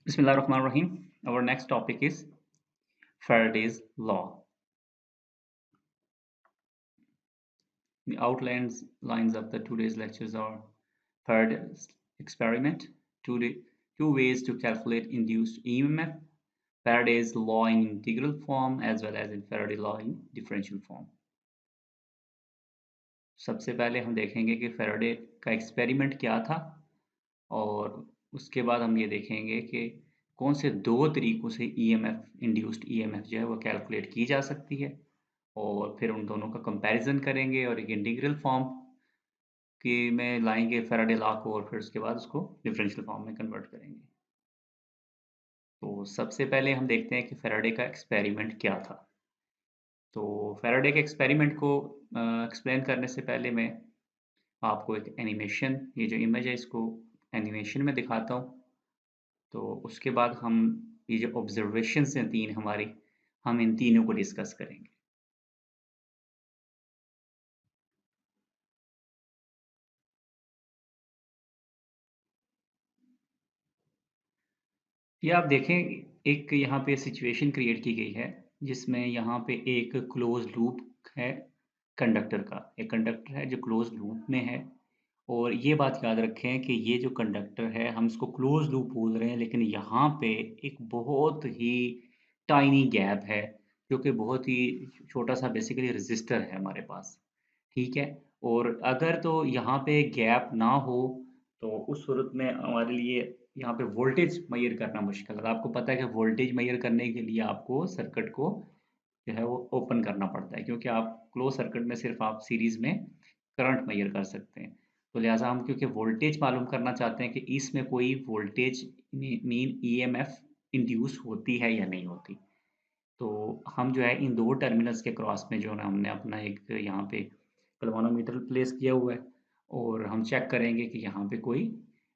Bismillahirrahmanirrahim. Our next topic is Faraday's law. The outlines lines of the today's lectures are Faraday's experiment, two ways to calculate induced EMF, Faraday's law in integral form as well as in Faraday law in differential form. सबसे पहले हम देखेंगे कि Faraday का experiment क्या था और उसके बाद हम ये देखेंगे कि कौन से दो तरीकों से ईएमएफ इंड्यूस्ड ईएमएफ जो है वो कैलकुलेट की जा सकती है और फिर उन दोनों का कंपैरिजन करेंगे और एक इंटीग्रल फॉर्म की में लाएंगे फैराडे लॉ को और फिर उसके बाद उसको डिफरेंशियल फॉर्म में कन्वर्ट करेंगे। तो सबसे पहले हम देखते हैं कि फैराडे का एक्सपेरिमेंट क्या था। तो फैराडे के एक्सपेरिमेंट को एक्सप्लेन करने से पहले मैं आपको एक एनिमेशन, ये जो इमेज है इसको एनिमेशन में दिखाता हूँ। तो उसके बाद हम ये जो ऑब्जर्वेशंस हैं तीन हमारी, हम इन तीनों को डिस्कस करेंगे। ये आप देखें, एक यहाँ पे सिचुएशन क्रिएट की गई है जिसमें यहाँ पे एक क्लोज लूप है कंडक्टर का। एक कंडक्टर है जो क्लोज लूप में है और ये बात याद रखें कि ये जो कंडक्टर है हम इसको क्लोज लूप बोल रहे हैं, लेकिन यहाँ पे एक बहुत ही टाइनी गैप है जो कि बहुत ही छोटा सा बेसिकली रेजिस्टर है हमारे पास। ठीक है, और अगर तो यहाँ पे गैप ना हो तो उस सूरत में हमारे लिए यहाँ पे वोल्टेज मेजर करना मुश्किल है। आपको पता है कि वोल्टेज मेजर करने के लिए आपको सर्किट को जो है वो ओपन करना पड़ता है, क्योंकि आप क्लोज सर्किट में सिर्फ आप सीरीज में करंट मेजर कर सकते हैं। तो लिहाजा हम क्योंकि वोल्टेज मालूम करना चाहते हैं कि इसमें कोई वोल्टेज मीन ईएमएफ इंड्यूस होती है या नहीं होती। तो हम जो है इन दो टर्मिनल्स के क्रॉस में जो है ना हमने अपना एक यहाँ पे गैल्वेनोमीटर प्लेस किया हुआ है और हम चेक करेंगे कि यहाँ पे कोई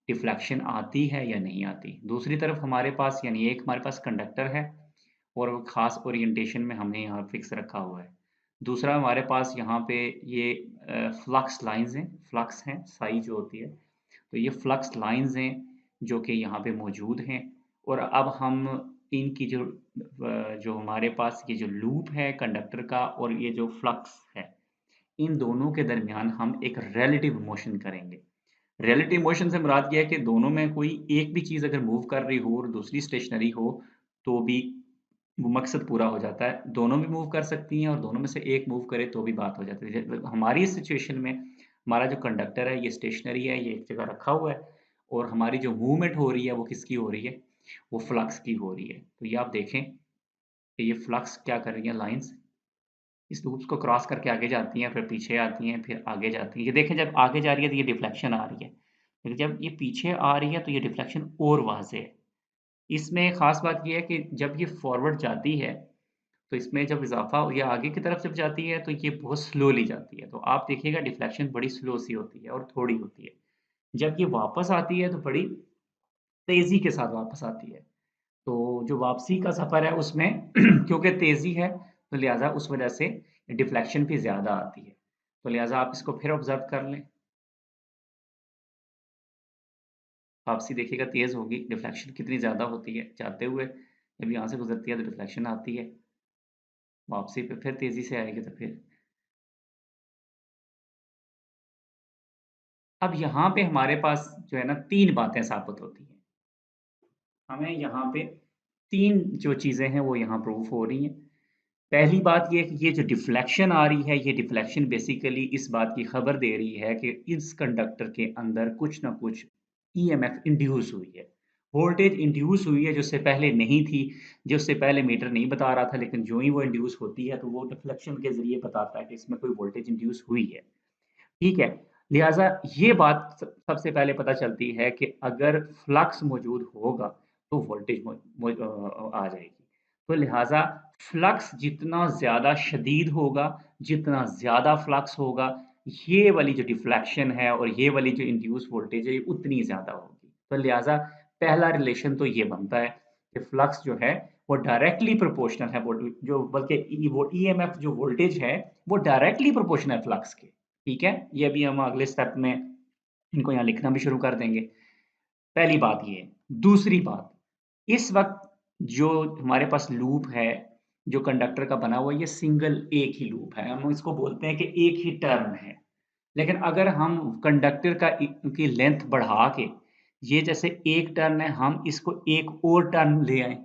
डिफ्लेक्शन आती है या नहीं आती। दूसरी तरफ हमारे पास यानी एक हमारे पास कंडक्टर है और वो खास ओरिएंटेशन में हमने यहाँ फिक्स रखा हुआ है। दूसरा हमारे पास यहाँ पे ये फ्लक्स लाइंस हैं, फ्लक्स हैं साई जो होती है। तो ये फ्लक्स लाइंस हैं जो कि यहाँ पे मौजूद हैं और अब हम इनकी जो हमारे पास ये जो लूप है कंडक्टर का और ये जो फ्लक्स है, इन दोनों के दरमियान हम एक रिलेटिव मोशन करेंगे। रिलेटिव मोशन से मुराद ये है कि दोनों में कोई एक भी चीज़ अगर मूव कर रही हो और दूसरी स्टेशनरी हो तो भी वो मकसद पूरा हो जाता है। दोनों भी मूव कर सकती हैं और दोनों में से एक मूव करे तो भी बात हो जाती है। हमारी इस सिचुएशन में हमारा जो कंडक्टर है ये स्टेशनरी है, ये एक जगह रखा हुआ है और हमारी जो मूवमेंट हो रही है वो किसकी हो रही है? वो फ्लक्स की हो रही है। तो ये आप देखें कि ये फ्लक्स क्या कर रही है, लाइंस इस लूप्स को क्रॉस करके आगे जाती हैं, फिर पीछे आती हैं, फिर आगे जाती हैं। ये देखें जब आगे जा रही है तो ये डिफ्लेक्शन आ रही है, लेकिन जब ये पीछे आ रही है तो ये डिफ्लेक्शन और वाज़ेह है। इसमें ख़ास बात ये है कि जब ये फॉरवर्ड जाती है तो इसमें जब इज़ाफ़ा या आगे की तरफ जब जाती है तो ये बहुत स्लोली जाती है। तो आप देखिएगा डिफ्लेक्शन बड़ी स्लो सी होती है और थोड़ी होती है। जब ये वापस आती है तो बड़ी तेज़ी के साथ वापस आती है। तो जो वापसी का सफ़र है उसमें क्योंकि तेज़ी है तो लिहाज़ा उस वज़ह से डिफ्लेक्शन भी ज़्यादा आती है। तो लिहाज़ा आप इसको फिर ऑब्ज़र्व कर लें। वापसी देखिएगा तेज़ होगी, डिफ्लेक्शन कितनी ज़्यादा होती है। जाते हुए जब यहाँ से गुज़रती है तो डिफ्लेक्शन आती है, वापसी पे फिर तेज़ी से आएगी तो फिर अब यहाँ पे हमारे पास जो है ना 3 बातें साबित होती हैं। हमें यहाँ पे 3 जो चीज़ें हैं वो यहाँ प्रूफ हो रही हैं। पहली बात ये है कि ये जो डिफ्लेक्शन आ रही है, ये डिफ्लेक्शन बेसिकली इस बात की खबर दे रही है कि इस कंडक्टर के अंदर कुछ ना कुछ ईएमएफ इंड्यूस हुई है। वोल्टेज इंड्यूस हुई है जो उससे पहले नहीं थी, जो उससे पहले मीटर नहीं बता रहा था, लेकिन जो ही वो इंड्यूस होती है तो वो डिफ्लेक्शन के ज़रिए बताता है कि इसमें कोई वोल्टेज इंड्यूस हुई है। ठीक है? लिहाज़ा ये बात सबसे पहले पता चलती है कि अगर फ्लक्स मौजूद होगा, तो वोल्टेज आ जाएगी। तो लिहाज़ा फ्लक्स जितना ज़्यादा शदीद होगा, जितना ज़्यादा फ्लक्स होगा, ये वाली जो डिफ्लेक्शन है और ये वाली जो इंड्यूस वोल्टेज है, ये उतनी ज़्यादा होगी। तो लिहाज़ा पहला रिलेशन तो ये बनता है कि फ्लक्स जो है, वो डायरेक्टली प्रोपोर्शनल है जो बल्कि वो ईएमएफ जो वोल्टेज है, वो डायरेक्टली प्रोपोर्शनल है फ्लक्स के। ठीक है? ये अभी हम अगले स्टेप में इनको यहाँ लिखना भी शुरू कर देंगे। पहली बात ये है। दूसरी बात, इस वक़्त जो हमारे पास लूप है, जो कंडक्टर का बना हुआ है, ये सिंगल एक ही लूप है। हम इसको बोलते हैं कि एक ही टर्न है। लेकिन अगर हम कंडक्टर का की लेंथ बढ़ा के, ये जैसे एक टर्न है, हम इसको एक और टर्न ले आएँ,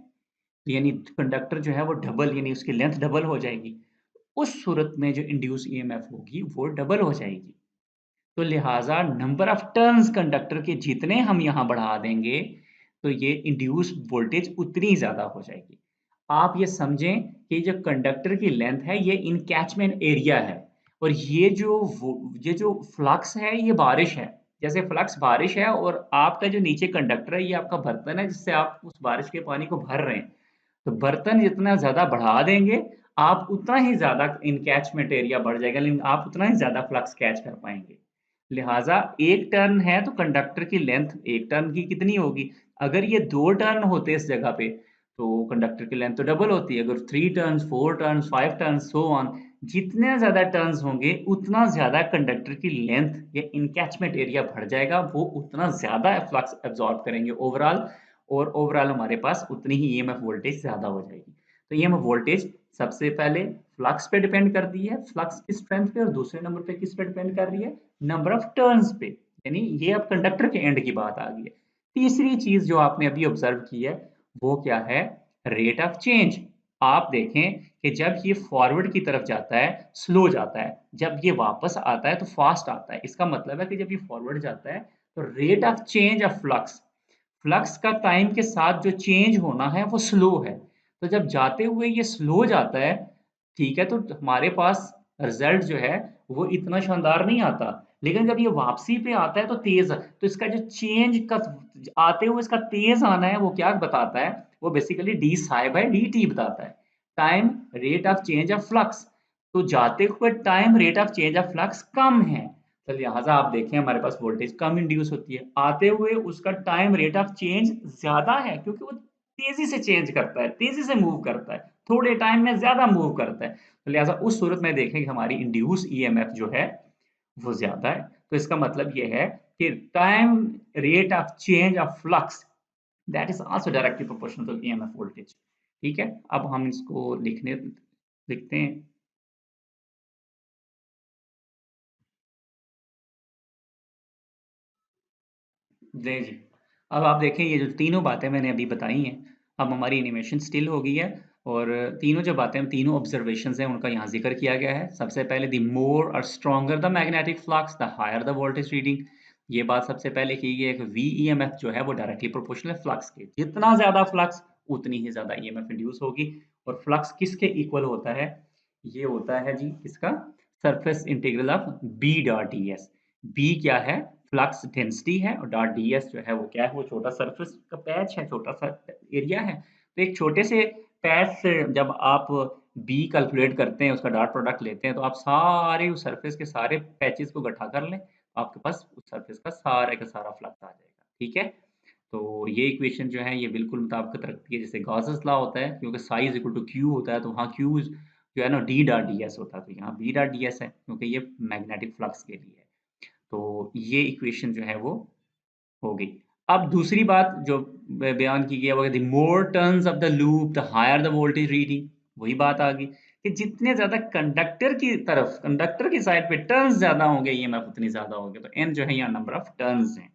यानी कंडक्टर जो है वो डबल यानी उसकी लेंथ डबल हो जाएगी। उस सूरत में जो इंड्यूस ईएमएफ होगी, वो डबल हो जाएगी। तो लिहाज़ा नंबर ऑफ टर्न्स कंडक्टर के जितने हम यहाँ बढ़ा देंगे, तो ये इंड्यूस वोल्टेज उतनी ज़्यादा हो जाएगी। आप ये समझें कि जो कंडक्टर की लेंथ है, ये इन कैचमेंट एरिया है और ये जो फ्लक्स है, ये बारिश है। जैसे फ्लक्स बारिश है और आपका जो नीचे कंडक्टर है, ये आपका बर्तन है, जिससे आप उस बारिश के पानी को भर रहे हैं। तो बर्तन जितना ज़्यादा बढ़ा देंगे, आप उतना ही ज़्यादा इनकैचमेंट एरिया बढ़ जाएगा, लेकिन आप उतना ही ज़्यादा फ्लक्स कैच कर पाएँगे। लिहाज़ा 1 टर्न है तो कंडक्टर की लेंथ 1 टर्न की कितनी होगी? अगर ये 2 टर्न होते इस जगह पे, तो कंडक्टर की लेंथ तो डबल होती है। अगर 3 turns, 4 turns, 5 turns so on जितने ज़्यादा टर्न्स होंगे, उतना ज़्यादा कंडक्टर की लेंथ या इनकैचमेंट एरिया बढ़ जाएगा, वो उतना ज़्यादा फ्लक्स एब्ज़ॉर्ब करेंगे ओवरऑल और ओवरऑल हमारे पास उतनी ही ईएमएफ वोल्टेज ज़्यादा हो जाएगी। तो ईएमएफ वोल्टेज सबसे पहले फ्लक्स पे डिपेंड करती है, फ्लक्स की स्ट्रेंथ पे और दूसरे नंबर पे किस पे डिपेंड कर रही है? नंबर ऑफ टर्न्स पे। यानी ये अब कंडक्टर के एंड की बात आ गई है। तीसरी चीज़ जो आपने अभी ऑब्ज़र्व की है, वो क्या है? Rate of change. आप देखें कि जब ये फॉरवर्ड की तरफ जाता है, स्लो जाता है। जब ये वापस आता है तो फ़ास्ट आता है। इसका मतलब है कि जब ये फॉरवर्ड जाता है, तो rate of change of flux flux का टाइम के साथ जो चेंज होना है वो स्लो है। तो जब जाते हुए ये स्लो जाता है, ठीक है, तो हमारे पास रिज़ल्ट जो है वो इतना शानदार नहीं आता। लेकिन जब ये वापसी पे आता है तो तेज़ तो इसका जो चेंज का आते हुए इसका तेज़ आना है वो क्या बताता है? वो basically d psi by dt बताता है। Time rate of change of flux. तो जाते हुए time rate of change of flux कम है। तो लिहाजा आप देखें हमारे पास वोल्टेज कम इंड्यूस होती है। आते हुए उसका टाइम रेट ऑफ चेंज ज़्यादा है क्योंकि वो तेज़ी से चेंज करता है, तेज़ी से मूव करता है, थोड़े टाइम में ज़्यादा मूव करता है। तो लिहाजा उस सूरत में देखें कि हमारी इंड्यूस ईएमएफ जो है वो ज़्यादा है। तो इसका मतलब ये है कि time rate of change of flux that is also directly proportional to EMF voltage. ठीक है? अब हम इसको लिखते हैं। जी, जी। अब आप देखें ये जो तीनों बातें मैंने अभी बताई हैं, अब हमारी एनिमेशन स्टिल हो गई है और तीनों जो बातें हैं, तीनों ऑब्ज़र्वेशंस हैं, उनका यहाँ ज़िक्र किया गया है। सबसे पहले द मोर और stronger the magnetic flux, the higher the voltage reading. ये बात सबसे पहले की गई है कि वीईएमएफ जो है वो डायरेक्टली प्रोपोर्शनल है फ्लक्स के। जितना ज़्यादा फ्लक्स, उतनी ही ज़्यादा ईएमएफ इंड्यूस होगी और फ्लक्स किसके इक्वल होता है? ये होता है जी किसका? Surface integral of b dot ds. B क्या है? फ्लक्स डेंसिटी है और डॉट डीएस जो है वो क्या है? वो छोटा सरफेस का पैच है, छोटा-सा एरिया है। तो एक छोटे से पैच से जब आप बी कैलकुलेट करते हैं, उसका डॉट प्रोडक्ट लेते हैं, तो आप सारे उस सरफेस के सारे पैचेज़ को इकट्ठा कर लें, आपके पास उस सरफेस का सारे का सारा फ्लक्स आ जाएगा। ठीक है? तो ये इक्वेशन जो है ये बिल्कुल मुताबिकत रखती है जैसे गॉसेस लॉ होता है क्योंकि साइज़ इक्वल टू क्यू होता है तो वहाँ क्यू जो है ना डी डॉट डीएस होता है तो यहाँ बी डॉट डीएस है क्योंकि ये मैग्नेटिक फ्लक्स के लिए है। तो ये इक्वेशन जो है वो हो गई। अब दूसरी बात जो बयान की गई है वो the more turns of the loop the higher the voltage reading. वही बात आ गई कि जितने ज़्यादा कंडक्टर की साइड पे टर्न्स ज़्यादा होंगे ईएमएफ उतनी ज़्यादा होगी। तो एन जो है यहाँ नंबर ऑफ टर्न्स हैं।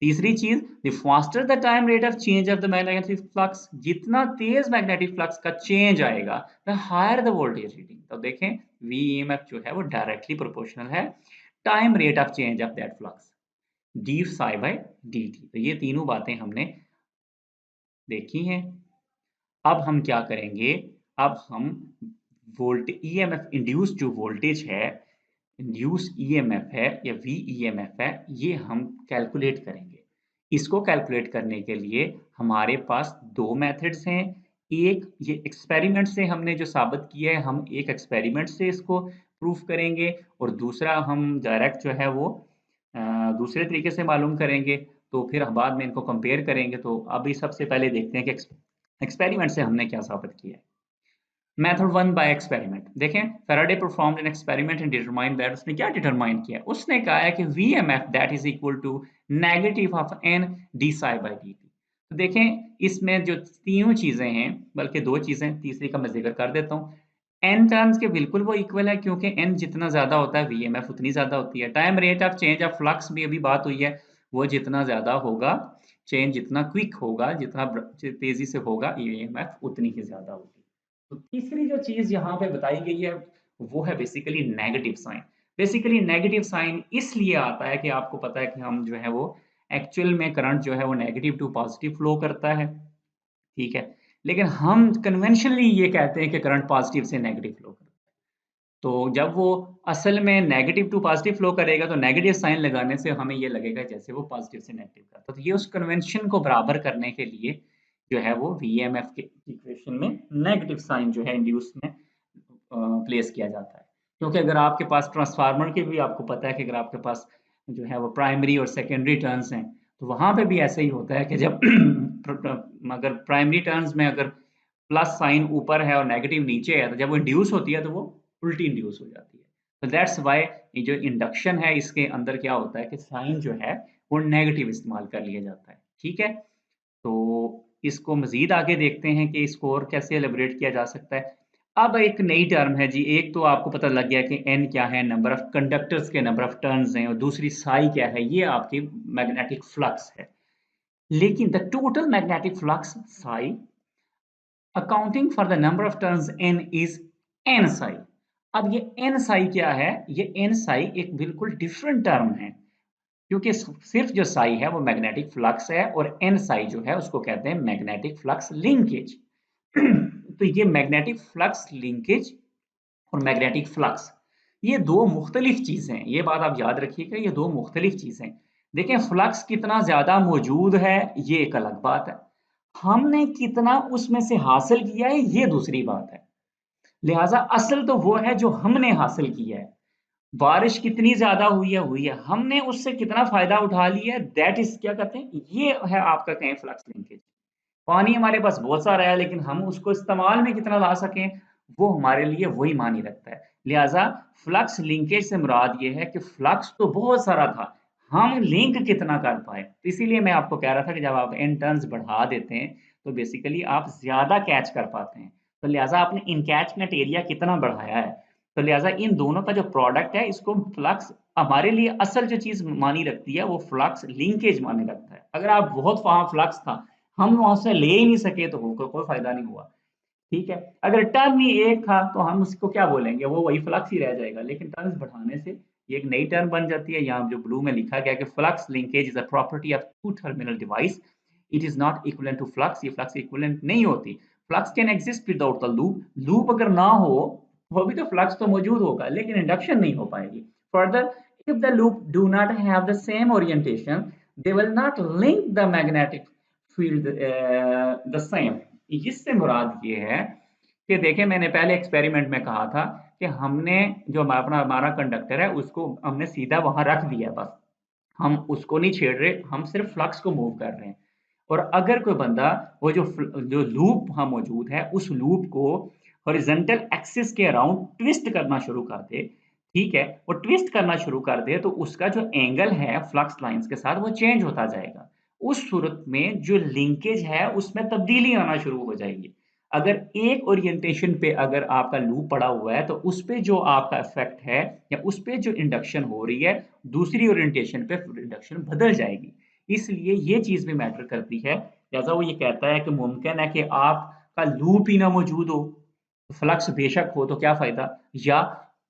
तीसरी चीज़ the faster the time rate of change of the magnetic flux जितना तेज़ मैग्नेटिक फ्लक्स का चेंज आएगा the higher the voltage reading. तो देखें वीईएमएफ जो है वो डायरेक्टली प्रोपोर्शनल है time rate of change of that flux d psi by d t. तो ये तीनों बातें हमने देखी हैं। अब हम क्या करेंगे? अब हम ईएमएफ इंड्यूस जो वोल्टेज है, इंड्यूस ईएमएफ है या वीईएमएफ है, ये हम कैलकुलेट करेंगे। इसको कैलकुलेट करने के लिए हमारे पास 2 मेथड्स हैं। एक ये एक्सपेरिमेंट से हमने जो साबित किया है, हम एक एक्सपेरिमेंट से इसको प्रूफ करेंगे और दूसरा हम डायरेक्ट जो है वो अ, दूसरे तरीके से मालूम करेंगे। तो फिर हम बाद में इनको कंपेयर करेंगे। तो अभी सबसे पहले देखते हैं कि एक्सपेरिमेंट से हमने क्या साबित किया है। मेथड 1 बाय एक्सपेरिमेंट देखें Faraday performed an experiment and determined that उसने क्या डिटरमाइन किया उसने कहा है कि VMF that is equal to negative of n d psi by d t. तो देखें इसमें जो तीनों चीज़ें हैं, बल्कि 2 चीज़ें, तीसरी का मैं ज़िक्र कर देता हूँ। एन टर्म्स के बिल्कुल वो इक्वल है क्योंकि एन जितना ज़्यादा होता है वीएमएफ उतनी ज़्यादा होती है। Time rate of change of flux भी अभी बात हुई है, वो जितना ज़्यादा होगा, चेंज जितना क्विक होगा, जितना तेज़ी से होगा, ईएमएफ उतनी ही ज़्यादा होगी। तो तीसरी जो चीज़ यहाँ पे बताई गई है, वो है basically negative sign. Basically negative sign इसलिए आता है कि आपको पता है कि हम जो है वो एक्चुअल में करंट जो है वो नेगेटिव टू पॉजिटिव फ्लो करता है, ठीक है? लेकिन हम कन्वेंशनली ये कहते हैं कि करंट पॉजिटिव से नेगेटिव फ्लो करता है। तो जब वो असल में नेगेटिव टू पॉजिटिव फ्लो करेगा तो नेगेटिव साइन लगाने से हमें ये लगेगा जैसे वो पॉजिटिव से नेगेटिव करता है। तो ये उस कन्वेंशन को बराबर करने के लिए जो है वो वीएमएफ के इक्वेशन में नेगेटिव साइन जो है इंड्यूस में प्लेस किया जाता है। क्योंकि अगर आपके पास ट्रांसफार्मर के भी आपको पता है कि अगर आपके पास जो है वो प्राइमरी और सेकेंडरी टर्न्स हैं, तो वहाँ पे भी ऐसे ही होता है कि जब अगर प्राइमरी टर्न्स में अगर प्लस साइन ऊपर है और नेगेटिव नीचे है, तो जब वो इंड्यूस होती है तो वो उल्टी इंड्यूस हो जाती है। तो दैट्स व्हाई ये जो इंडक्शन है इसके अंदर क्या होता है कि साइन जो है वो नेगेटिव इस्तेमाल कर लिया जाता है। ठीक है? तो इसको मज़ीद आगे देखते हैं कि इसको और कैसे एलिब्रेट किया जा सकता है। अब एक नई टर्म है जी, एक तो आपको पता लग गया कि एन क्या है, नंबर ऑफ कंडक्टर्स के नंबर ऑफ टर्न्स हैं और दूसरी साई क्या है, ये आपकी मैग्नेटिक फ्लक्स है। लेकिन the total magnetic flux psi accounting for the number of turns n is n psi. अब ये एन साई क्या है? ये एन साई एक बिल्कुल डिफरेंट टर्म है क्योंकि सिर्फ जो साई है वो मैग्नेटिक फ्लक्स है और एन साई जो है उसको कहते हैं मैग्नेटिक फ्लक्स लिंकेज। तो ये मैग्नेटिक फ्लक्स लिंकेज और मैग्नेटिक फ्लक्स ये दो मुख्तलिफ चीज़ें हैं। ये बात आप याद रखिएगा, ये दो मुख्तलिफ चीज़ें हैं। देखें फ्लक्स कितना ज़्यादा मौजूद है ये एक अलग बात है, हमने कितना उसमें से हासिल किया है ये दूसरी बात है। लिहाजा असल तो वो है जो हमने हासिल किया है। बारिश कितनी ज़्यादा हुई है, हमने उससे कितना फ़ायदा उठा लिया है, दैट इज़ क्या कहते हैं, ये है आपका कहें फ्लक्स लिंकेज। पानी हमारे पास बहुत सारा है लेकिन हम उसको इस्तेमाल में कितना ला सकें, वो हमारे लिए वही मानी रखता है। लिहाजा फ्लक्स लिंकेज से मुराद ये है कि फ्लक्स तो बहुत सारा था, हम लिंक कितना कर पाए। तो इसीलिए मैं आपको कह रहा था कि जब आप इन टर्न्स बढ़ा देते हैं तो बेसिकली आप ज़्यादा कैच कर पाते हैं। तो लिहाजा आपने इनकैचमेंट एरिया कितना बढ़ाया है। तो लिहाजा इन दोनों का जो प्रोडक्ट है इसको फ्लक्स हमारे लिए असल जो चीज़ मानी रखती है वो फ्लक्स लिंकेज माने रखता है। अगर आप बहुत वहाँ फ्लक्स था हम वहां से ले ही नहीं सके तो कोई फायदा नहीं हुआ। ठीक है, अगर टर्न ही एक था तो हम उसको क्या बोलेंगे, वो वही फ्लक्स ही रह जाएगा। लेकिन टर्न्स बढ़ाने से ये एक नई टर्म बन जाती है। यहाँ जो ब्लू में लिखा गया कि flux linkage is a property of two terminal device, it is not equivalent to flux. ये फ्लक्स इक्विवेलेंट नहीं होती। Flux can exist without the loop, loop अगर ना हो वो भी तो फ्लक्स तो मौजूद होगा लेकिन इंडक्शन नहीं हो पाएगी। Further, if the loop do not have the same orientation, they will not link the magnetic field the same। इससे मुराद ये है कि देखें मैंने पहले एक्सपेरिमेंट में कहा था कि हमने जो हमारा कंडक्टर है उसको हमने सीधा वहां रख दिया, बस हम उसको नहीं छेड़ रहे, हम सिर्फ फ्लक्स को मूव कर रहे हैं। और अगर कोई बंदा वो जो लूप वहां मौजूद है उस लूप को हॉरिजॉन्टल एक्सिस के अराउंड ट्विस्ट करना शुरू कर दे, ठीक है, वो ट्विस्ट करना शुरू कर दे तो उसका जो एंगल है फ्लक्स लाइंस के साथ वो चेंज होता जाएगा। उस सूरत में जो लिंकेज है उसमें तब्दीली आना शुरू हो जाएगी। अगर एक ओरिएंटेशन पे अगर आपका लूप पड़ा हुआ है तो उस पे जो आपका इफेक्ट है या उस पे जो इंडक्शन हो रही है दूसरी ओरिएंटेशन पे इंडक्शन बदल जाएगी। इसलिए ये चीज भी मैटर करती है। जैसा वो ये कहता है कि मुमकिन है कि आपका लूप ही ना मौजूद हो, फ्लक्स बेशक हो तो क्या फायदा, या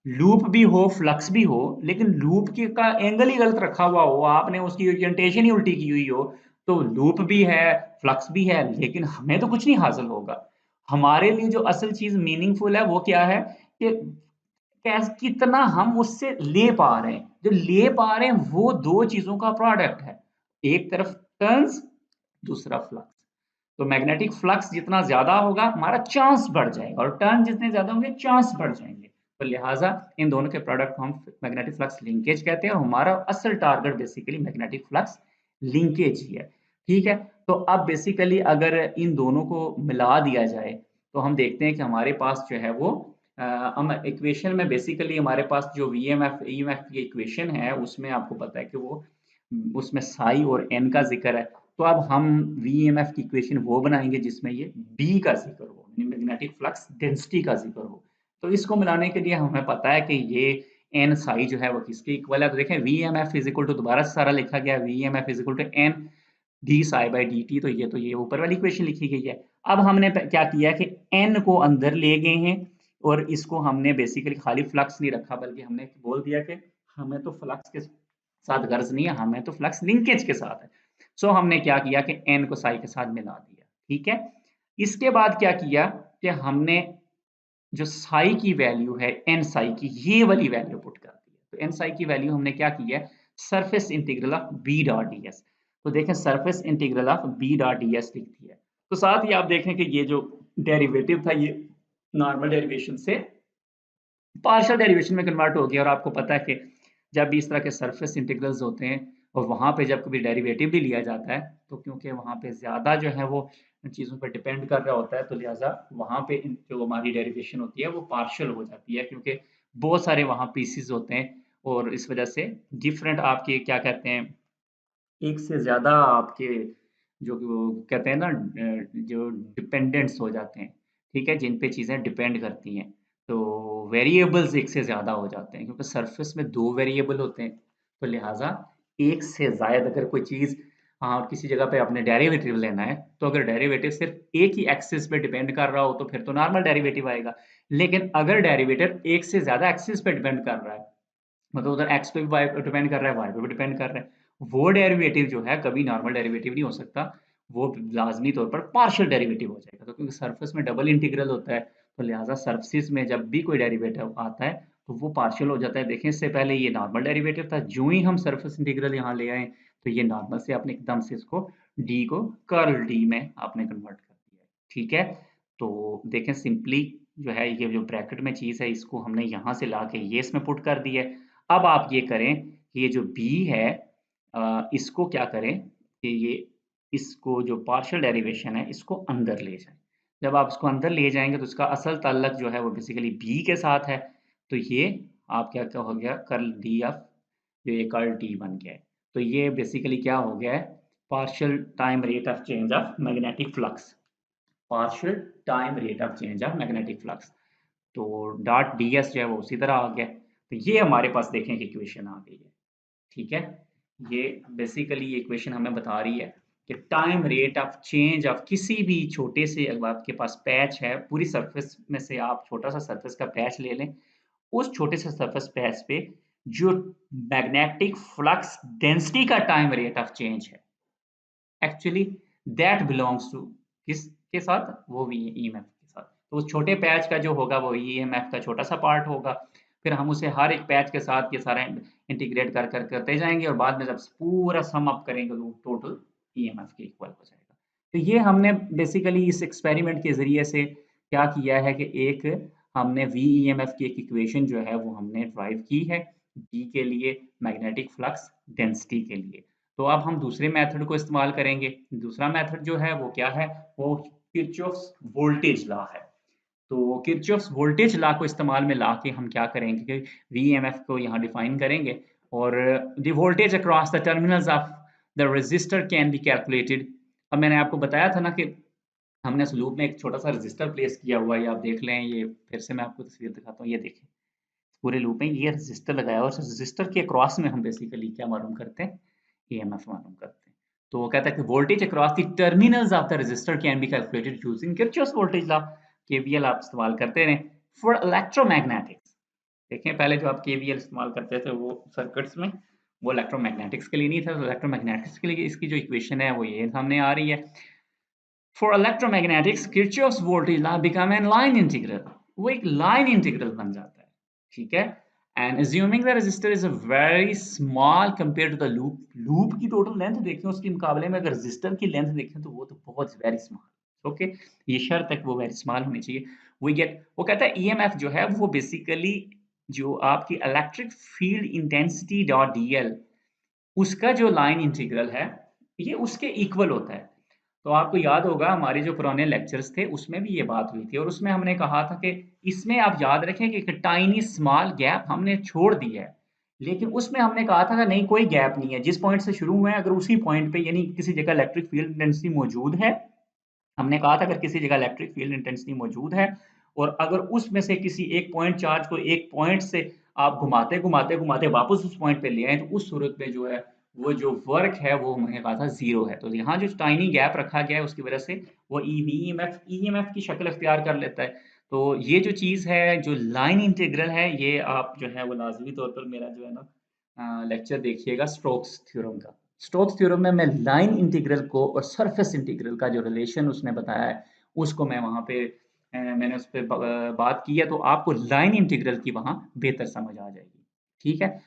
लूप भी हो फ्लक्स भी हो लेकिन लूप के का एंगल ही गलत रखा हुआ हो, आपने उसकी ओरिएंटेशन ही उल्टी की हुई हो, तो लूप भी है फ्लक्स भी है लेकिन हमें तो कुछ नहीं हासिल होगा। हमारे लिए जो असल चीज मीनिंगफुल है वो क्या है कि कितना हम उससे ले पा रहे हैं। जो ले पा रहे हैं वो दो चीजों का प्रोडक्ट है, एक तरफ टर्न्स, दूसरा फ्लक्स। तो मैग्नेटिक फ्लक्स जितना ज्यादा होगा हमारा चांस बढ़ जाएगा और टर्न जितने ज्यादा होंगे चांस बढ़ जाएंगे। तो लिहाजा इन दोनों के प्रोडक्ट को हम मैग्नेटिक फ्लक्स लिंकेज कहते हैं और हमारा असल target basically magnetic flux linkage ही है। ठीक है, तो अब बेसिकली अगर इन दोनों को मिला दिया जाए तो हम देखते हैं कि हमारे पास जो है वो हम इक्वेशन में बेसिकली हमारे पास जो वीएमएफ ईएमएफ की इक्वेशन है उसमें आपको पता है कि वो उसमें साई और एन का जिक्र है। तो अब हम वीएमएफ की इक्वेशन वो बनाएंगे जिसमें ये बी का जिक्र हो, मैग्नेटिक फ्लक्स डेंसिटी का जिक्र हो। तो इसको मिलाने के लिए हमें पता है कि ये एन साई जो है वो किसके इक्वल है। तो देखें वीएमएफ इज इक्वल टू, दोबारा से सारा लिखा गया, VMF is equal to n d psi by d t. तो ये ऊपर वाली इक्वेशन लिखी गई है। अब हमने क्या किया कि एन को अंदर ले गए हैं और इसको हमने बेसिकली खाली फ्लक्स नहीं रखा, बल्कि हमने बोल दिया कि हमें तो फ्लक्स के साथ गर्ज नहीं है, हमें तो फ्लक्स लिंकेज के साथ है। सो हमने क्या किया कि एन को साई के साथ मिला दिया। ठीक है, इसके बाद क्या किया कि हमने जो साई की वैल्यू है एन साई की, ये वाली वैल्यू पुट कर दी है। तो एन साई की वैल्यू हमने क्या की है, surface integral of b dot d s. तो देखें surface integral of b dot d s लिख दिया। तो साथ ही आप देखें कि ये जो डेरिवेटिव था ये नॉर्मल डेरिवेशन से पार्शियल डेरिवेशन में कन्वर्ट हो गया। और आपको पता है कि जब भी इस तरह के सरफेस इंटीग्रल्स होते हैं और वहां पे जब कभी डेरिवेटिव भी लिया जाता है, तो क्योंकि वहां पे ज्यादा जो है वो चीजों पर डिपेंड कर रहा होता है, तो लिहाजा वहां पे जो हमारी डेरिवेशन होती है वो पार्शियल हो जाती है, क्योंकि बहुत सारे वहां पीसीज होते हैं और इस वजह से डिफरेंट आपके क्या कहते हैं, एक से ज्यादा आपके जो वो कहते हैं ना जो डिपेंडेंट्स हो जाते हैं, ठीक है, जिन पे चीजें डिपेंड करती हैं। तो वेरिएबल्स एक से ज्यादा हो जाते हैं, क्योंकि सरफेस में दो वेरिएबल होते हैं, तो लिहाजा एक से ज्यादा अगर कोई चीज किसी जगह पे आपने डेरिवेटिव लेना है, तो अगर डेरिवेटिव सिर्फ एक ही एक्सिस पे डिपेंड कर रहा हो तो फिर तो नॉर्मल डेरिवेटिव आएगा। लेकिन अगर डेरिवेटिव एक से ज्यादा एक्सिस पे डिपेंड कर रहा है, मतलब उधर एक्स पे भी वाई पे डिपेंड कर रहा है, वाई पे भी डिपेंड कर रहा है, वो डेरिवेटिव जो है कभी नॉर्मल डेरिवेटिव नहीं हो सकता, वो लाजमी तौर पर पार्शियल डेरिवेटिव हो जाएगा। तो क्योंकि सरफेस में डबल इंटीग्रल होता है, तो लिहाजा सरफेस में जब भी कोई डेरिवेटिव आता है तो वो पार्शियल हो जाता है। देखें इससे पहले ये नॉर्मल डेरिवेटिव था, जो ही हम सरफेस इंटीग्रल यहाँ ले आए तो ये नॉर्मल से आपने एकदम से इसको डी को कर्ल डी में आपने कन्वर्ट कर दिया है। ठीक है, तो देखें सिंपली जो है ये जो ब्रैकेट में चीज है इसको हमने यहाँ से ला के ये इसमें पुट कर दी है। अब आप ये करें कि ये जो b है इसको क्या करें कि ये इसको जो पार्शियल डेरिवेशन है इसको अंदर ले जाएं। जब आप इसको अंदर ले जाएंगे तो इसका असल ताल्लुक जो है वो बेसिकली b के साथ है। तो ये आप क्या हो गया, कर्ल डी ऑफ, जो ये कर्ल डी बन गया है। तो ये बेसिकली क्या हो गया है, partial time rate of change of magnetic flux, partial time rate of change of magnetic flux. तो डॉट डी एस जो है वो उसी तरह आ गया। तो ये हमारे पास देखें कि इक्वेशन आ गई है। ठीक है, ये बेसिकली ये इक्वेशन हमें बता रही है कि time rate of change of किसी भी छोटे से, अगर आपके पास पैच है पूरी सरफेस में से आप छोटा सा सरफेस का पैच ले लें, उस छोटे से सरफेस पैच पे जो मैग्नेटिक फ्लक्स डेंसिटी का टाइम रेट ऑफ चेंज है, एक्चुअली दैट बिलोंग्स टू किसके साथ, वो ईएमएफ के साथ। तो उस छोटे पैच का जो होगा वो ईएमएफ का छोटा सा पार्ट होगा। फिर हम उसे हर एक पैच के साथ ये सारा इंटीग्रेट कर करते जाएंगे और बाद में जब पूरा सम अप करेंगे तो टोटल ईएमएफ के इक्वल हो जाएगा। तो ये हमने बेसिकली इस एक्सपेरिमेंट के जरिए से क्या किया है कि एक हमने वीईएमएफ की एक इक्वेशन जो है वो हमने ड्राइव की है डी के लिए, मैग्नेटिक फ्लक्स डेंसिटी के लिए। तो अब हम दूसरे मेथड को इस्तेमाल करेंगे। दूसरा मेथड जो है वो क्या है, वो किरचॉफ्स वोल्टेज लॉ है। तो किरचॉफ्स वोल्टेज लॉ को इस्तेमाल में ला के हम क्या करेंगे कि वीएमएफ को यहाँ डिफाइन करेंगे और the voltage across the terminals of the resistor can be calculated. अब मैंने आपको बताया था ना कि हमने इस लूप में एक छोटा सा रेजिस्टर प्लेस किया हुआ है, आप देख लें, ये फिर से मैं आपको तस्वीर दिखाता हूँ, ये देखें पूरे लूप में ये रेजिस्टर लगाया और रेजिस्टर के क्रॉस में हम बेसिकली क्या मालूम करते हैं, ईएमएफ मालूम करते हैं। तो वो कहता है कि voltage across the terminals of the resistor can be calculated using Kirchhoff's voltage law. KVL आप इस्तेमाल करते रहें फॉर इलेक्ट्रोमैग्नेटिक्स। देखें पहले जो आप केवीएल इस्तेमाल करते थे वो सर्किट्स में, वो इलेक्ट्रोमैग्नेटिक्स के लिए नहीं था। तो इलेक्ट्रोमैग्नेटिक्स के लिए इसकी जो इक्वेशन है वो ये सामने आ रही है, for electromagnetics Kirchhoff's voltage law become an line integral. वो एक लाइन इंटीग्रल बन जाता है। ठीक है, and assuming the resistor is a very small compared to the loop की टोटल लेंथ देखें उसके मुकाबले में अगर रेजिस्टर की लेंथ देखें तो वो तो बहुत वेरी स्मॉल। ओके, ये शर्त तक वो वेरी स्मॉल होनी चाहिए। वी गेट, वो कहता है ईएमएफ जो है वो बेसिकली जो आपकी electric field intensity dot DL, उसका जो लाइन इंटीग्रल है ये उसके इक्वल होता है। तो आपको याद होगा हमारे जो पुराने लेक्चर्स थे उसमें भी ये बात हुई थी और उसमें हमने कहा था कि इसमें आप याद रखें कि एक टाइनी स्मॉल गैप हमने छोड़ दी है। लेकिन उसमें हमने कहा था कि नहीं, कोई गैप नहीं है, जिस पॉइंट से शुरू हुए हैं अगर उसी पॉइंट पे यानी किसी जगह इलेक्ट्रिक फील्ड इंटेंसिटी मौजूद है, हमने कहा था अगर किसी जगह इलेक्ट्रिक फील्ड इंटेंसिटी मौजूद है और अगर उसमें से किसी एक पॉइंट चार्ज को एक पॉइंट से आप घुमाते घुमाते घुमाते वापस उस पॉइंट पे ले आए, तो उस सूरत में जो है वो जो वर्क है वो हमने कहा था जीरो है। तो यहाँ जो टाइनी गैप रखा गया है उसकी वजह से वो ईएमएफ की शक्ल अख्तियार कर लेता है। तो ये जो चीज़ है, जो लाइन इंटीग्रल है, ये आप जो है वो लाजमी तौर पर मेरा जो है ना लेक्चर देखिएगा स्टोक्स थ्योरम का। स्टोक्स थ्योरम में मैं लाइन इंटीग्रल को और सरफेस इंटीग्रल का जो रिलेशन उसने बताया है उसको मैं वहाँ पे मैंने उस पे बात की है, तो आपको लाइन इंटीग्रल की वहाँ बेहतर समझ आ जाएगी। ठीक है,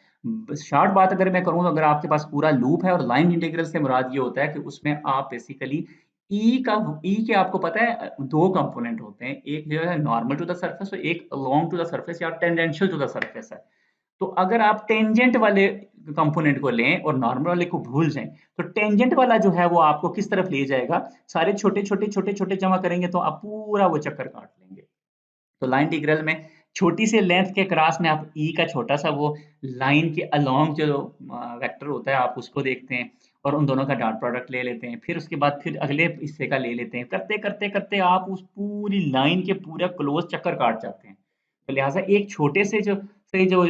शॉर्ट बात अगर मैं करूँ तो अगर आपके पास पूरा लूप है और लाइन इंटीग्रल से मुराद ये होता है कि उसमें आप बेसिकली ई के आपको पता है दो कंपोनेंट होते हैं, एक जो है नॉर्मल टू द सरफेस और एक अलोंग टू द सरफेस या टेंजेंशियल टू द सरफेस है। तो अगर आप टेंजेंट वाले कंपोनेंट को लें और नॉर्मल वाले को भूल जाएं, तो टेंजेंट वाला जो है वो आपको किस तरफ ले जाएगा, सारे छोटे छोटे छोटे छोटे जमा करेंगे तो आप पूरा वो चक्कर काट लेंगे। तो लाइन इंटीग्रल में छोटी सी लेंथ के क्रॉस में आप ई का छोटा सा वो लाइन के अलोंग जो वेक्टर होता है आप उसको देखते हैं और उन दोनों का डॉट प्रोडक्ट ले लेते हैं, फिर उसके बाद फिर अगले हिस्से का ले लेते हैं, करते करते करते आप उस पूरी लाइन के पूरा क्लोज चक्कर काट जाते हैं। तो लिहाजा एक छोटे से जो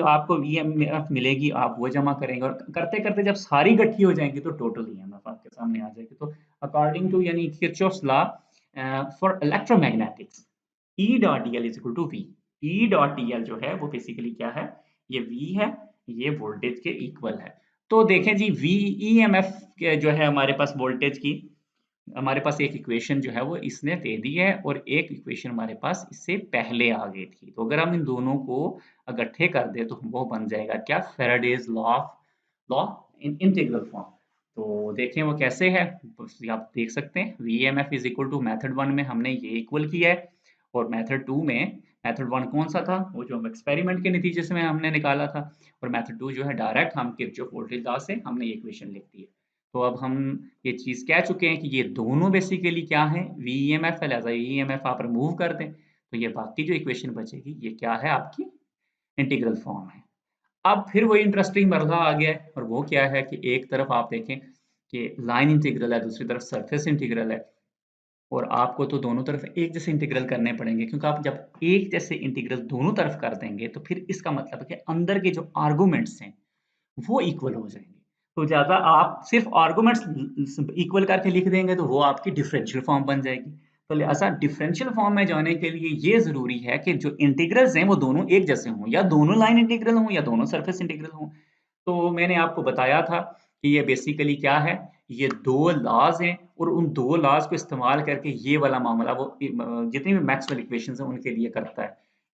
आपको ईएमएफ मिलेगी आप वो जमा करेंगे और करते करते जब सारी इकट्ठी हो जाएंगी तो टोटल ईएमएफ आपके सामने आ जाएगी। तो अकॉर्डिंग टू यानी Kirchhoff's law for electromagnetics, E dot d l is equal to v. E dot d l जो है वो बेसिकली क्या है, ये वी है, ये वोल्टेज के इक्वल है। तो देखें जी, वी ई एम एफ जो है हमारे पास वोल्टेज की, हमारे पास एक इक्वेशन जो है वो इसने दे दी है और एक इक्वेशन हमारे पास इससे पहले आ गई थी। तो अगर हम इन दोनों को इकट्ठे कर दे तो वो बन जाएगा क्या, Faraday's law in integral form. तो देखें वो कैसे है, आप देख सकते हैं v m f is equal to method one में हमने ये इक्वल किया है और मेथड टू में, मेथड वन कौन सा था, वो जो हम एक्सपेरिमेंट के नतीजे से हमने निकाला था, और मेथड टू जो है डायरेक्ट हम किरचॉफ वोल्टेज लॉ से हमने ये इक्वेशन लिख दी है। तो अब हम ये चीज़ कह चुके हैं कि ये दोनों बेसिकली क्या है, वीईएमएफ है, लिहाजा ईएमएफ आप रिमूव कर दें तो ये बाकी जो इक्वेशन बचेगी ये क्या है, आपकी इंटीग्रल फॉर्म है। अब फिर वही इंटरेस्टिंग मरहला आ गया है और वो क्या है कि एक तरफ आप देखें कि लाइन इंटीग्रल है, दूसरी तरफ सरफेस इंटीग्रल है और आपको तो दोनों तरफ एक जैसे इंटीग्रल करने पड़ेंगे, क्योंकि आप जब एक जैसे इंटीग्रल दोनों तरफ कर देंगे तो फिर इसका मतलब है कि अंदर के जो आर्गुमेंट्स हैं वो इक्वल हो जाएंगे। तो ज़्यादा आप सिर्फ आर्गुमेंट्स इक्वल करके लिख देंगे तो वो आपकी डिफरेंशियल फॉर्म बन जाएगी। तो लिहाजा डिफरेंशियल फॉर्म में जाने के लिए ये ज़रूरी है कि जो इंटीग्रल्स हैं वो दोनों एक जैसे हों, या दोनों लाइन इंटीग्रल हों या दोनों सरफेस इंटीग्रल हों। तो मैंने आपको बताया था कि ये बेसिकली क्या है, ये दो लॉज हैं और उन दो लॉज को इस्तेमाल करके ये वाला मामला वो जितनी भी मैक्सवेल इक्वेशंस हैं उनके लिए करता है।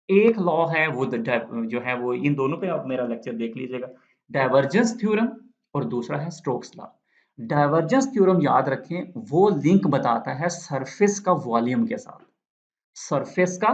एक लॉ है वो जो है वो इन दोनों पे आप मेरा लेक्चर देख लीजिएगा, डाइवर्जेंस थ्योरम, और दूसरा है स्टोक्स लॉ। डाइवर्जेंस थ्योरम याद रखें, वो लिंक बताता है सरफेस का वॉल्यूम के साथ, सरफेस का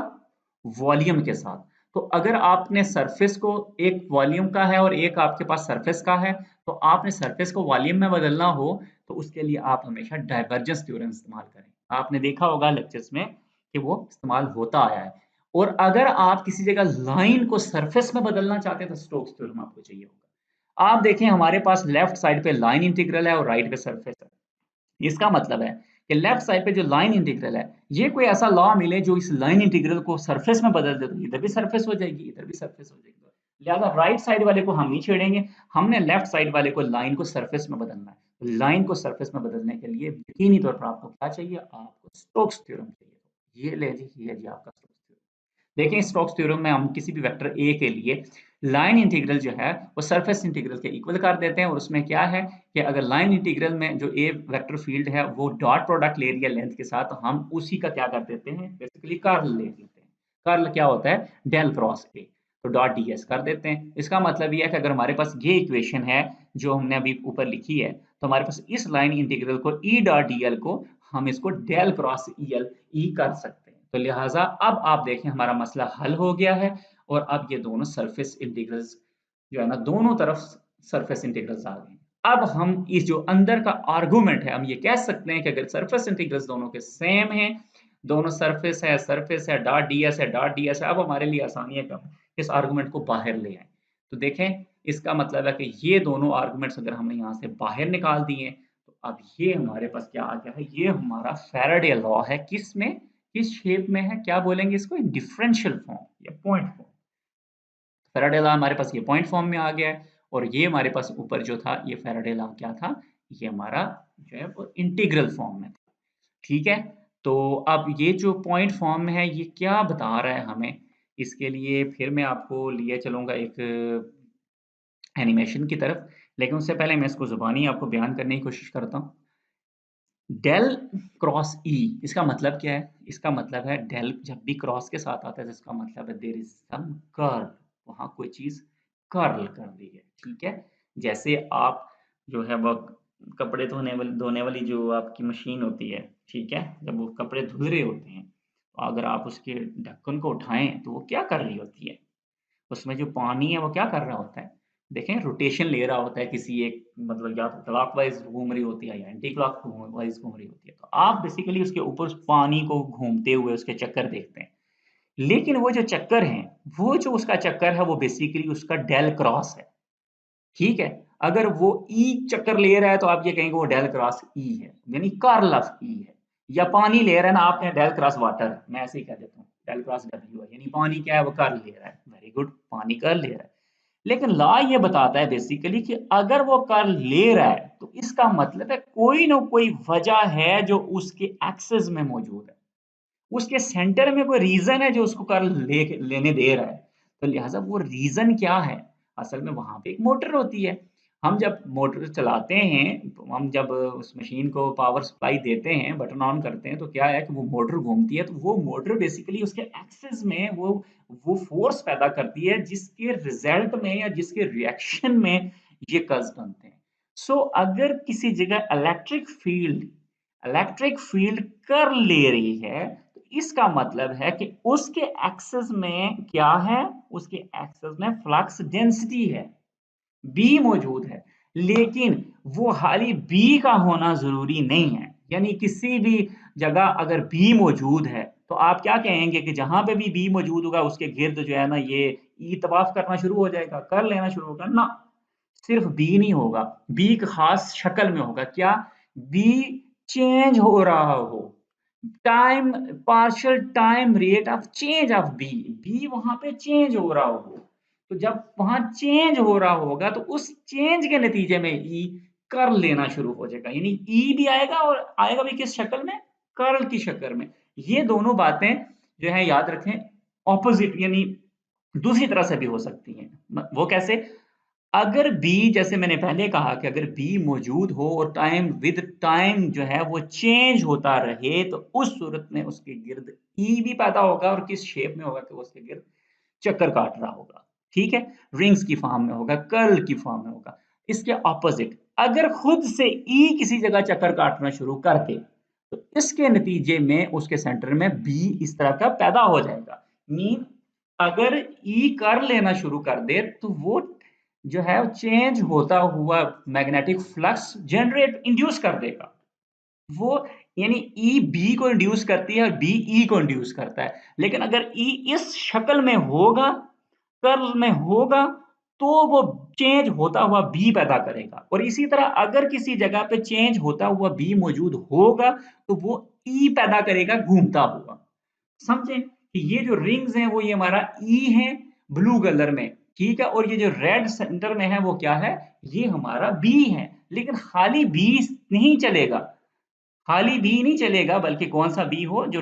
वॉल्यूम के साथ। तो अगर आपने सरफेस को, एक वॉल्यूम का है और एक आपके पास सरफेस का है, तो आपने सरफेस को वॉल्यूम में बदलना हो तो उसके लिए आप हमेशा डाइवर्जेंस थ्योरम इस्तेमाल करें। आपने देखा होगा लेक्चर्स में कि वो इस्तेमाल होता आया है। और अगर आप किसी जगह लाइन को सरफेस में बदलना चाहते हैं तो स्टोक्स थ्योरम आपको चाहिए होगा। आप देखें हमारे पास लेफ्ट साइड पे लाइन इंटीग्रल है और राइट पे सरफेस है। इसका मतलब है कि लेफ्ट साइड पे जो लाइन इंटीग्रल है, ये कोई ऐसा लॉ मिले जो इस लाइन इंटीग्रल को सरफेस में बदल दे, तो इधर भी सरफेस हो जाएगी, इधर भी सरफेस हो जाएगी। लिहाजा राइट साइड वाले को हम नहीं छेड़ेंगे, हमने लेफ्ट साइड वाले को, लाइन को सरफेस में बदलना है। लाइन को सरफेस में बदलने के लिए यकीनी तौर पर आपको क्या चाहिए, आपको स्टोक्स थ्योरम चाहिए। ये ले जी, ये जी आपका स्टोक्स थ्योरम। देखें स्टोक्स थ्योरम में हम किसी भी वेक्टर ए के लिए लाइन इंटीग्रल जो है वो सरफेस इंटीग्रल के इक्वल कर देते हैं, और उसमें क्या है कि अगर लाइन इंटीग्रल में जो ए वेक्टर फील्ड है वो डॉट प्रोडक्ट ले रही है लेंथ के साथ, तो हम उसी का क्या कर देते हैं, बेसिकली कर्ल ले लेते हैं। कर्ल क्या होता है, डेल क्रॉस ए, तो डॉट डी एस कर देते हैं। इसका मतलब ये है कि अगर हमारे पास ये इक्वेशन है जो हमने अभी ऊपर लिखी है, तो हमारे पास इस लाइन इंटीग्रल को ई डॉट डी एल को हम इसको del cross e l e कर सकते हैं। तो लिहाजा अब आप देखें हमारा मसला हल हो गया है और अब ये दोनों सरफेस इंटीग्रल्स जो है ना, दोनों तरफ सरफेस इंटीग्रल्स आ गए हैं। अब हम इस जो अंदर का आर्गुमेंट है, हम ये कह सकते हैं कि अगर सरफेस इंटीग्रल्स दोनों के सेम हैं, दोनों सरफेस है डॉट डी एस है, अब हमारे लिए आसानी है कि हम इस आर्गुमेंट को बाहर ले आए। तो देखें इसका मतलब है कि ये दोनों आर्गुमेंट्स अगर हमने यहाँ से बाहर निकाल दिए, तो अब ये हमारे पास क्या आ गया है, ये हमारा फैराडे लॉ है। किसमें, किस शेप में है, क्या बोलेंगे इसको, डिफरेंशियल फॉर्म या पॉइंट फॉर्म। फैराडे लॉ हमारे पास ये पॉइंट फॉर्म में आ गया है, और ये हमारे पास ऊपर जो था ये फैराडे लॉ क्या था, ये हमारा जो है वो इंटीग्रल फॉर्म में था। ठीक है, तो अब ये जो पॉइंट फॉर्म में है ये क्या बता रहा है हमें, इसके लिए फिर मैं आपको लिए चलूंगा एक एनिमेशन की तरफ, लेकिन उससे पहले मैं इसको जुबानी आपको बयान करने की कोशिश करता हूँ। डेल क्रॉस ई, इसका मतलब क्या है, इसका मतलब है डेल जब भी क्रॉस के साथ आता है तो इसका मतलब है देयर इज सम कर्ल, वहां कोई चीज कर्ल कर दी है। ठीक है, जैसे आप जो है वो कपड़े धोने वाली जो आपकी मशीन होती है, ठीक है, जब वो कपड़े धुल रहे होते हैं तो अगर आप उसके ढक्कन को उठाएं तो वो क्या कर रही होती है, उसमें जो पानी है वो क्या कर रहा होता है, देखें रोटेशन ले रहा होता है किसी एक, मतलब या तो क्लॉकवाइज घूम रही होती है या एंटी क्लॉकवाइज घूम रही होती है, तो आप बेसिकली उसके ऊपर उस पानी को घूमते हुए उसके चक्कर देखते हैं। लेकिन वो जो चक्कर है, वो जो उसका चक्कर है वो बेसिकली उसका डेल क्रॉस है। ठीक है, अगर वो ई चक्कर ले रहा है तो आप ये कहेंगे वो डेल क्रॉस ई है, यानी कर्ल ऑफ ई है। या पानी ले रहा है ना, आप कहें डेल क्रॉस वाटर, मैं ऐसे ही कह देता हूँ डेल क्रॉस डब्ल्यू है, यानी पानी क्या है, वो कर्ल ले रहा है। वेरी गुड, पानी कर्ल ले रहा है। लेकिन लॉ ये बताता है बेसिकली कि अगर वो कर्ल ले रहा है तो इसका मतलब है कोई ना कोई वजह है जो उसके एक्सेस में मौजूद है, उसके सेंटर में कोई रीजन है जो उसको कर्ल लेने दे रहा है। तो लिहाजा वो रीजन क्या है, असल में वहां पे एक मोटर होती है। हम जब मोटर चलाते हैं तो हम जब उस मशीन को पावर सप्लाई देते हैं, बटन ऑन करते हैं, तो क्या है कि वो मोटर घूमती है, तो वो मोटर बेसिकली उसके एक्सिस में वो फोर्स पैदा करती है जिसके रिजल्ट में या जिसके रिएक्शन में ये कर्व्स बनते हैं। सो अगर किसी जगह इलेक्ट्रिक फील्ड कर्ल ले रही है, तो इसका मतलब है कि उसके एक्सेस में क्या है, उसके एक्सेस में फ्लक्स डेंसिटी है, बी मौजूद है। लेकिन वो खाली बी का होना जरूरी नहीं है, यानी किसी भी जगह अगर बी मौजूद है तो आप क्या कहेंगे कि जहां पे भी बी मौजूद होगा उसके गिर्द जो है ना ये ई तवाफ करना शुरू हो जाएगा, कर लेना शुरू होगा ना। सिर्फ बी नहीं होगा, बी एक खास शक्ल में होगा, क्या, बी चेंज हो रहा हो, time, partial time rate of change of b, b वहां पे चेंज हो रहा हो। तो जब वहां चेंज हो रहा होगा तो उस चेंज के नतीजे में ई कर्ल लेना शुरू हो जाएगा, यानी ई भी आएगा, और आएगा भी किस शक्ल में, कर्ल की शक्ल में। ये दोनों बातें जो है याद रखें, ऑपोजिट यानी दूसरी तरह से भी हो सकती हैं। वो कैसे, अगर बी, जैसे मैंने पहले कहा कि अगर बी मौजूद हो और टाइम विद टाइम जो है वो चेंज होता रहे, तो उस सूरत में उसके गिर्द ई भी पैदा होगा, और किस शेप में होगा कि वो उसके गिर्द चक्कर काट रहा होगा। ठीक है, रिंग्स की फॉर्म में होगा, कर्ल की फॉर्म में होगा। इसके ऑपोजिट, अगर खुद से ई किसी जगह चक्कर काटना शुरू कर दे, तो इसके नतीजे में उसके सेंटर में बी इस तरह का पैदा हो जाएगा। मीन अगर ई कर लेना शुरू कर दे तो वो जो है चेंज होता हुआ मैग्नेटिक फ्लक्स जनरेट इंड्यूस कर देगा। वो यानी ई बी को इंड्यूस करती है और बी ई को इंड्यूस करता है। लेकिन अगर ई इस शक्ल में होगा, कर्ल में होगा, तो वो चेंज होता हुआ बी पैदा करेगा। और इसी तरह अगर किसी जगह पे चेंज होता हुआ बी मौजूद होगा तो वो ई पैदा करेगा घूमता हुआ। समझे कि ये जो रिंग्स हैं वो ये हमारा ई है ब्लू कलर में, ठीक है, और ये जो रेड सेंटर में है वो क्या है, ये हमारा बी है। लेकिन खाली बी नहीं चलेगा, खाली बी नहीं चलेगा, बल्कि कौन सा बी हो जो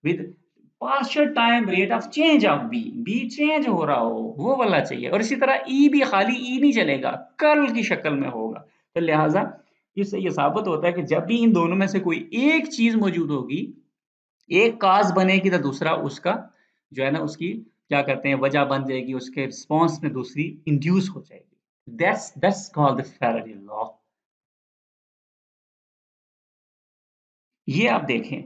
with partial time rate of change of b, b change हो रहा हो वो वाला चाहिए। और इसी तरह ई भी खाली ई नहीं चलेगा, कर्ल की शक्ल में होगा। तो लिहाजा इससे ये साबित होता है कि जब भी इन दोनों में से कोई एक चीज मौजूद होगी, एक काज बनेगी तो दूसरा उसका जो है ना उसकी क्या कहते हैं वजह बन जाएगी, उसके रिस्पॉन्स में दूसरी इंड्यूस हो जाएगी। That's called the Faraday law. ये आप देखें,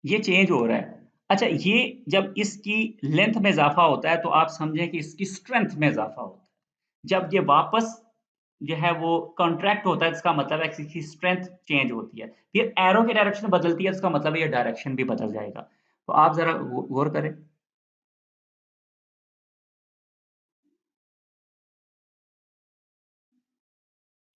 ये चेंज हो रहा है। अच्छा, ये जब इसकी लेंथ में इजाफा होता है तो आप समझें कि इसकी स्ट्रेंथ में इजाफा होता है। जब ये वापस जो है वो कॉन्ट्रैक्ट होता है, इसका मतलब है कि इसकी स्ट्रेंथ चेंज होती है। फिर एरो की डायरेक्शन बदलती है, इसका मतलब है ये डायरेक्शन भी बदल जाएगा। तो आप जरा गौर करें।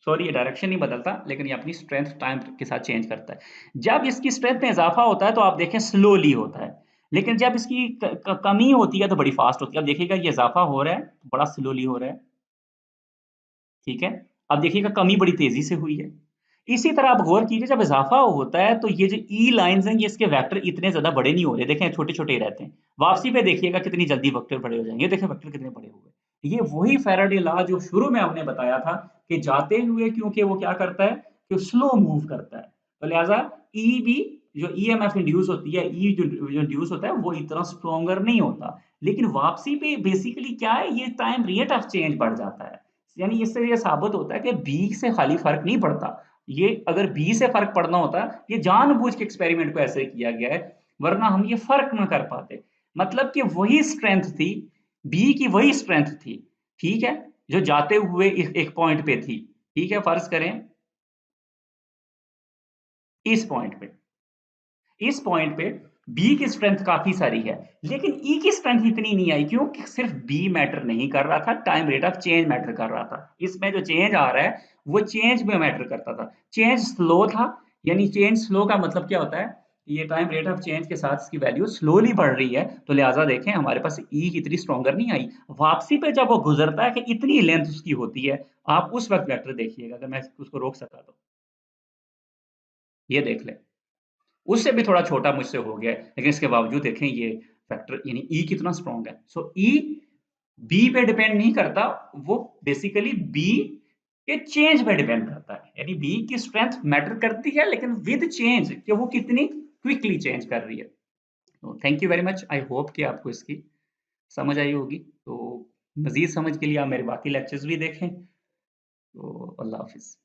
सॉरी ये डायरेक्शन नहीं बदलता, लेकिन ये अपनी स्ट्रेंथ टाइम के साथ चेंज करता है। जब इसकी स्ट्रेंथ में इज़ाफ़ा होता है तो आप देखें स्लोली होता है, लेकिन जब इसकी क क कमी होती है तो बड़ी फ़ास्ट होती है। अब देखिएगा ये इज़ाफ़ा हो रहा है, तो बड़ा स्लोली हो रहा है, ठीक है? अब देखिएगा कमी बड़ी तेज़ी से हुई है। इसी तरह आप गौर कीजिए जब इज़ाफ़ा होता है तो ये जो ई लाइन्स हैं ये इसके वेक्टर इतने ज़्यादा बड़े नहीं हो रहे, देखें छोटे-छोटे ही रहते हैं। वापसी पे देखिएगा कितनी जल्दी वेक्टर बड़े हो जाएँगे, ये देखें वेक्टर कितने बड़े हुए। ये वही फ़ैराडे लॉ जो शुरू में हमने बताया था कि जाते हुए क्योंकि वो क्या करता है कि स्लो मूव करता है, तो लिहाज़ा ई भी जो ईएमएफ इंड्यूस होती है, ई जो इंड्यूस होता है वो इतना स्ट्रॉन्गर नहीं होता। लेकिन वापसी पे बेसिकली क्या है, ये टाइम रेट ऑफ चेंज बढ़ जाता है। यानी इससे ये साबित होता है कि बी से खाली फ़र्क नहीं पड़ता। ये अगर बी से फ़र्क पड़ना होता, ये जानबूझ के एक्सपेरिमेंट को ऐसे किया गया है, वरना हम ये फ़र्क ना कर पाते। मतलब कि वही स्ट्रेंथ थी, बी की वही स्ट्रेंथ थी, ठीक है? जो जाते हुए एक पॉइंट पे थी, ठीक है? फ़र्ज़ करें इस पॉइंट पे। इस पॉइंट पे बी की स्ट्रेंथ काफ़ी सारी है, लेकिन ई की स्ट्रेंथ इतनी नहीं आई, क्यों? कि सिर्फ़ बी मैटर नहीं कर रहा था, time rate of change matter कर रहा था। इसमें जो चेंज आ रहा है, वो चेंज में मैटर करता था। चेंज स्लो था, यानी चेंज स्लो का मतलब क्या होता है? ये टाइम रेट ऑफ चेंज के साथ इसकी वैल्यू स्लोली बढ़ रही है, तो लिहाज़ा देखें हमारे पास ई इतनी स्ट्रॉन्गर नहीं आई। वापसी पे जब वो गुज़रता है कि इतनी लेंथ उसकी होती है, आप उस वक़्त वेक्टर देखिएगा, अगर मैं उसको रोक सका तो। ये देख लें। उससे भी थोड़ा छोटा मुझसे हो गया है, लेकिन इसके बावजूद देखें ये फैक्टर यानी ई कितना स्ट्रॉन्ग है। सो ई बी पे डिपेंड नहीं करता, वो बेसिकली बी के चेंज पे डिपेंड करता है। यानी बी की स्ट्रेंथ मैटर करती है, लेकिन विद चेंज कि वो कितनी क्विकली चेंज कर रही है। तो thank you very much. I hope कि आपको इसकी समझ आई होगी। तो मज़ीद समझ के लिए आप मेरे बाकी लेक्चर्स भी देखें। तो अल्लाह हाफ़िज़।